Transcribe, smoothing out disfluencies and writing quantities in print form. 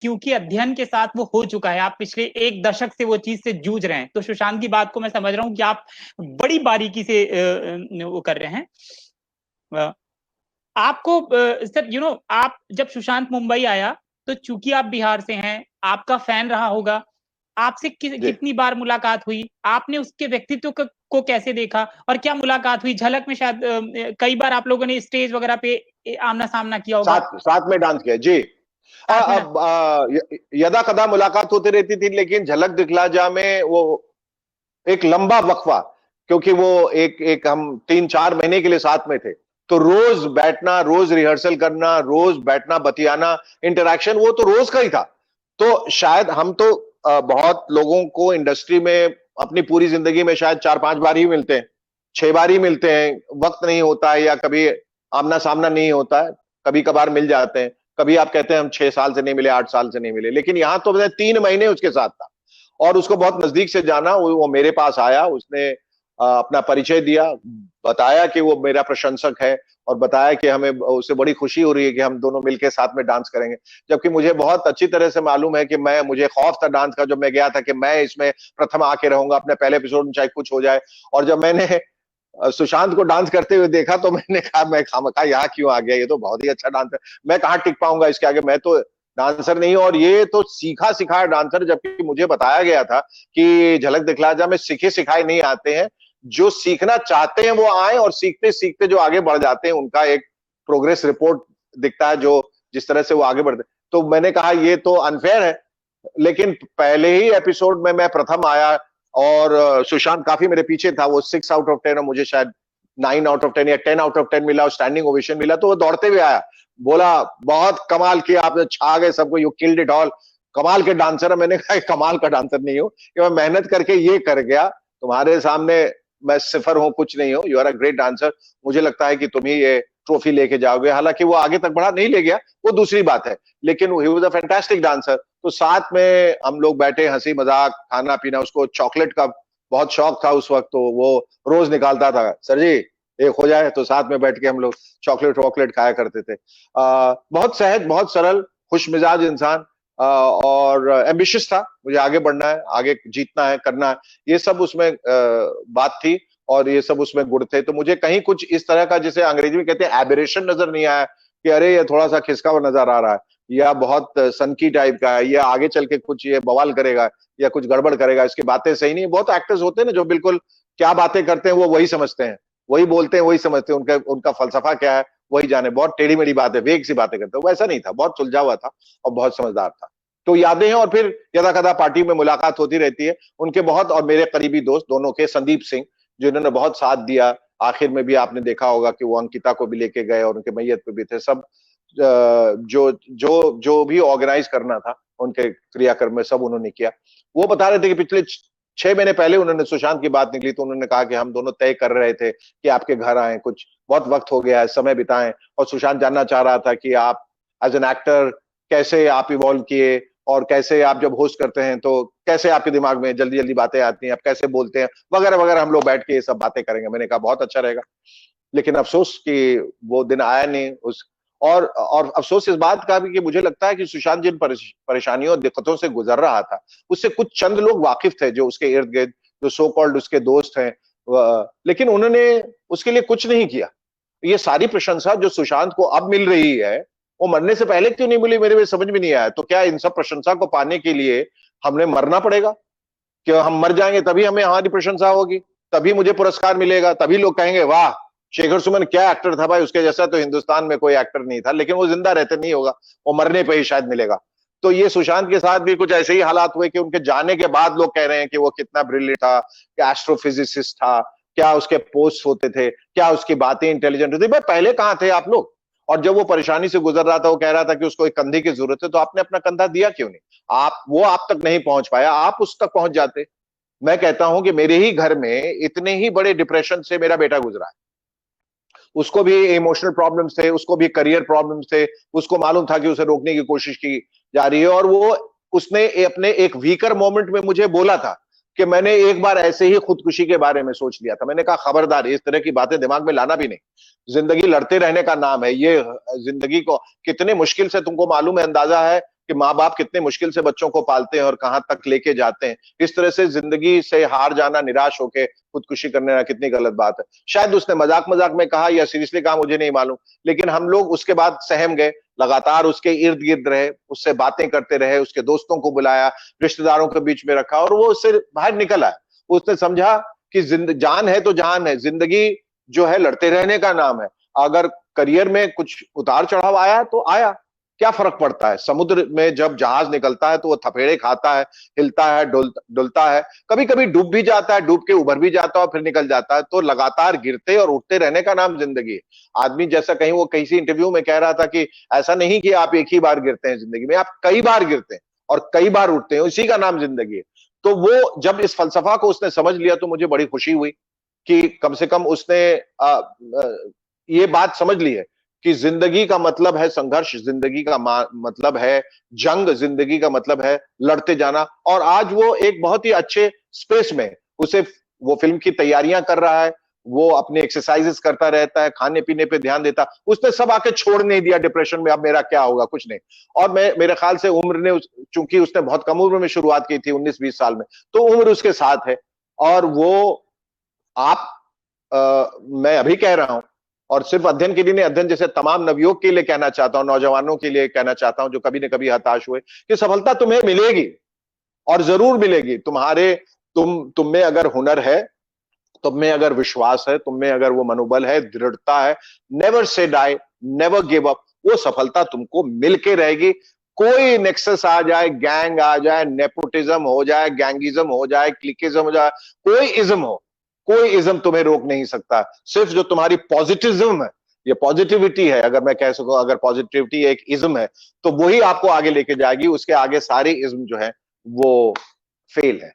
क्योंकि अध्ययन के साथ वो हो चुका है, आप पिछले 1 दशक से वो चीज से जूझ रहे हैं। तो सुशांत की बात को मैं समझ रहा हूँ कि आप बड़ी बारीकी से वो कर रहे हैं। आपको सर आप जब सुशांत मुंबई आया तो चूंकि आप बिहार से हैं, आपका फैन रहा होगा, आपसे कितनी बार मुलाकात हुई, आपने उसके व्यक्तित्व को कैसे देखा, और क्या मुलाकात हुई? झलक में शायद कई बार आप लोगों ने स्टेज वगैरह पे आमना सामना किया होगा, साथ में डांस किया जी। अब यदा कदा मुलाकात होती रहती थी, लेकिन झलक दिखला जा में वो एक लंबा वक्फा, क्योंकि वो एक हम 3-4 महीने के लिए साथ में थे, तो रोज बैठना, रोज रिहर्सल करना, रोज बैठना, बतियाना, इंटरेक्शन वो तो रोज का ही था। तो शायद हम तो बहुत लोगों को इंडस्ट्री में अपनी पूरी जिंदगी में शायद 4-5 बार ही मिलते हैं, 6 बार ही मिलते हैं, वक्त नहीं होता है या कभी आमना सामना नहीं होता है, कभी कभार मिल जाते हैं। कभी आप कहते हैं हम 6 साल से नहीं मिले, 8 साल से नहीं मिले, लेकिन यहां तो मैं 3 महीने उसके साथ था और उसको बहुत नजदीक से जाना। वो मेरे पास आया, उसने अपना परिचय दिया, बताया कि वो मेरा प्रशंसक है और बताया कि हमें उससे बड़ी खुशी हो रही है कि हम दोनों मिलकर साथ में डांस करेंगे। जबकि मुझे बहुत अच्छी तरह से मालूम है कि मुझे खौफ था डांस का, जब मैं गया था कि मैं इसमें प्रथम आके रहूंगा, अपने पहले एपिसोड में चाहे कुछ हो जाए। और जब मैंने सुशांत को डांस करते हुए देखा तो मैंने कहा मैं खामखा यहाँ क्यों आ गया, ये तो बहुत ही अच्छा डांसर, मैं कहाँ टिक पाऊंगा इसके आगे, मैं तो डांसर नहीं हूं। और ये तो सीखा सिखाया डांसर, जबकि मुझे बताया गया था कि झलक दिखला जा में सीखे सिखाए नहीं आते हैं, जो सीखना चाहते हैं वो आए और सीखते सीखते जो आगे बढ़ जाते हैं उनका एक प्रोग्रेस रिपोर्ट दिखता है, जो जिस तरह से वो आगे बढ़ते। तो मैंने कहा ये तो अनफेयर है, लेकिन पहले ही एपिसोड में मैं प्रथम आया और सुशांत काफी मेरे पीछे था, वो 6 आउट ऑफ 10 और मुझे शायद 9 आउट ऑफ 10 या 10 आउट ऑफ 10 मिला और स्टैंडिंग ओवेशन मिला। तो वो दौड़ते हुए आया, बोला बहुत कमाल किया आपने, छा गए सबको, यू किल्ड इट ऑल, कमाल के डांसर है। मैंने कहा कमाल का डांसर नहीं हूं, कि मैं मेहनत करके ये कर गया, तुम्हारे सामने मैं सिफर हूं, कुछ नहीं हूं, you are a great dancer, मुझे लगता है कि तुम ही ये ट्रॉफी लेके जाओगे। हालांकि वो आगे तक बढ़ा, नहीं ले गया, वो दूसरी बात है, लेकिन he was a fantastic dancer. तो साथ में हम लोग बैठे, हंसी मजाक, खाना पीना, उसको चॉकलेट का बहुत शौक था उस वक्त, तो वो रोज निकालता था, सर जी एक हो जाए, तो साथ में बैठ के हम लोग चॉकलेट वॉकलेट खाया करते थे। बहुत सहज, बहुत सरल, खुश मिजाज इंसान, और एम्बिशियस था, मुझे आगे बढ़ना है, आगे जीतना है, करना है, ये सब उसमें बात थी और ये सब उसमें गुण थे। तो मुझे कहीं कुछ इस तरह का, जिसे अंग्रेजी में कहते हैं एबेरेशन, नजर नहीं आया कि अरे ये थोड़ा सा खिसका हुआ नजर आ रहा है, या बहुत सनकी टाइप का है, या आगे चल के कुछ ये बवाल करेगा या कुछ गड़बड़ करेगा, इसकी बातें सही नहीं। बहुत एक्टर्स होते हैं ना जो बिल्कुल क्या बातें करते हैं वो वही समझते हैं, वही बोलते हैं, वही समझते हैं, उनका फलसफा क्या है वही जाने, बहुत टेढ़ी मेढ़ी बातें, वेग सी बातें करते हैं। वैसा नहीं था, बहुत सुलझा हुआ था और बहुत समझदार था। तो यादें हैं, और फिर यदा कदा पार्टी में मुलाकात होती रहती है। उनके बहुत और मेरे करीबी दोस्त दोनों के, संदीप सिंह जिन्होंने बहुत साथ दिया, आखिर में भी आपने देखा होगा कि वो अंकिता को भी लेके गए और उनके मैयत पे भी थे, सब जो जो जो भी ऑर्गेनाइज करना था उनके क्रियाक्रम में सब उन्होंने किया। वो बता रहे थे कि पिछले 6 महीने पहले उन्होंने, सुशांत की बात निकली तो उन्होंने कहा कि हम दोनों तय कर रहे थे कि आपके घर आए, कुछ बहुत वक्त हो गया है, समय बिताएं, और सुशांत जानना चाह रहा था कि आप एज एन एक्टर कैसे आप इवॉल्व किए, और कैसे आप जब होस्ट करते हैं तो कैसे आपके दिमाग में जल्दी जल्दी बातें आती हैं, आप कैसे बोलते हैं, वगैरह वगैरह। हम लोग बैठ के ये सब बातें करेंगे। मैंने कहा बहुत अच्छा रहेगा, लेकिन अफसोस कि वो दिन आया नहीं। और अफसोस इस बात का भी कि मुझे लगता है कि सुशांत जिन परेशानियों और दिक्कतों से गुजर रहा था, उससे कुछ चंद लोग वाकिफ थे, जो उसके इर्द गिर्द, जो सो कॉल्ड उसके दोस्त हैं, लेकिन उन्होंने उसके लिए कुछ नहीं किया। ये सारी प्रशंसा जो सुशांत को अब मिल रही है, वो मरने से पहले क्यों नहीं मिली, मेरे समझ में नहीं आया। तो क्या इन सब प्रशंसा को पाने के लिए हमने मरना पड़ेगा? कि हम मर जाएंगे तभी हमें हमारी प्रशंसा होगी, तभी मुझे पुरस्कार मिलेगा, तभी लोग कहेंगे वाह शेखर सुमन क्या एक्टर था भाई, उसके जैसा तो हिंदुस्तान में कोई एक्टर नहीं था। लेकिन वो जिंदा रहते नहीं होगा, वो मरने पे ही शायद मिलेगा। तो ये सुशांत के साथ भी कुछ ऐसे ही हालात हुए कि उनके जाने के बाद लोग कह रहे हैं कि वो कितना ब्रिलियंट था, क्या एस्ट्रोफिजिसिस्ट था, क्या उसके पोस्ट होते थे, क्या उसकी बातें इंटेलिजेंट होती। भाई पहले कहाँ थे आप लोग? और जब वो परेशानी से गुजर रहा था, वो कह रहा था कि उसको एक कंधे की जरूरत है, तो आपने अपना कंधा दिया क्यों नहीं? आप तक नहीं पहुंच पाया, आप उस तक पहुंच जाते। मैं कहता हूं कि मेरे ही घर में इतने ही बड़े डिप्रेशन से मेरा बेटा गुजरा है, उसको भी इमोशनल प्रॉब्लम्स थे, उसको भी करियर प्रॉब्लम्स थे, उसको मालूम था कि उसे रोकने की कोशिश की जा रही है। और वो उसने अपने एक वीकर मोमेंट में मुझे बोला था कि मैंने एक बार ऐसे ही खुदकुशी के बारे में सोच लिया था। मैंने कहा खबरदार, इस तरह की बातें दिमाग में लाना भी नहीं, जिंदगी लड़ते रहने का नाम है। ये जिंदगी को कितने मुश्किल से, तुमको मालूम है, अंदाजा है कि माँ बाप कितने मुश्किल से बच्चों को पालते हैं और कहां तक लेके जाते हैं। इस तरह से जिंदगी से हार जाना, निराश होके खुदकुशी करने कितनी गलत बात है। शायद उसने मजाक मजाक में कहा या सीरियसली कहा, मुझे नहीं मालूम, लेकिन हम लोग उसके बाद सहम गए, लगातार उसके इर्द गिर्द रहे, उससे बातें करते रहे, उसके दोस्तों को बुलाया, रिश्तेदारों के बीच में रखा, और वो उससे बाहर निकल आया। उसने समझा कि जान है तो जान है, जिंदगी जो है लड़ते रहने का नाम है। अगर करियर में कुछ उतार चढ़ाव आया तो आया, क्या फर्क पड़ता है। समुद्र में जब जहाज निकलता है तो वो थपेड़े खाता है, हिलता है, डुलता है, कभी कभी डूब भी जाता है, डूब के उभर भी जाता है और फिर निकल जाता है। तो लगातार गिरते और उठते रहने का नाम जिंदगी है। आदमी जैसा कहीं वो किसी इंटरव्यू में कह रहा था कि ऐसा नहीं कि आप एक ही बार गिरते हैं जिंदगी में, आप कई बार गिरते हैं और कई बार उठते हैं, इसी का नाम जिंदगी है। तो वो जब इस फलसफा को उसने समझ लिया तो मुझे बड़ी खुशी हुई कि कम से कम उसने ये बात समझ ली है कि जिंदगी का मतलब है संघर्ष, जिंदगी का मतलब है जंग, जिंदगी का मतलब है लड़ते जाना। और आज वो एक बहुत ही अच्छे स्पेस में, उसे वो फिल्म की तैयारियां कर रहा है, वो अपने एक्सरसाइजेस करता रहता है, खाने पीने पे ध्यान देता। उसने सब आके छोड़ नहीं दिया डिप्रेशन में, अब मेरा क्या होगा, कुछ नहीं। और मेरे ख्याल से उम्र ने, चूंकि उसने बहुत कम उम्र में शुरुआत की थी, 19-20 साल में, तो उम्र उसके साथ है। और वो आप मैं अभी कह रहा हूं, और सिर्फ अध्ययन के लिए नहीं, अध्ययन जैसे तमाम नवयुवक के लिए कहना चाहता हूं, नौजवानों के लिए कहना चाहता हूं जो कभी न कभी हताश हुए, कि सफलता तुम्हें मिलेगी और जरूर मिलेगी। तुम में अगर हुनर है, तुम में अगर विश्वास है, तुम में अगर वो मनोबल है, दृढ़ता है, never say die, never give up, वो सफलता तुमको मिलके रहेगी। कोई नेक्सस आ जाए, गैंग आ जाए, नेपोटिज्म हो जाए, गैंगिज्म हो जाए, क्लिकिज्म हो जाए, कोई इज्म हो, कोई इज्म तुम्हें रोक नहीं सकता। सिर्फ जो तुम्हारी पॉजिटिज्म है, ये पॉजिटिविटी है, अगर मैं कह सकूं, अगर पॉजिटिविटी एक इज्म है तो वही आपको आगे लेके जाएगी। उसके आगे सारे इज्म जो है वो फेल है।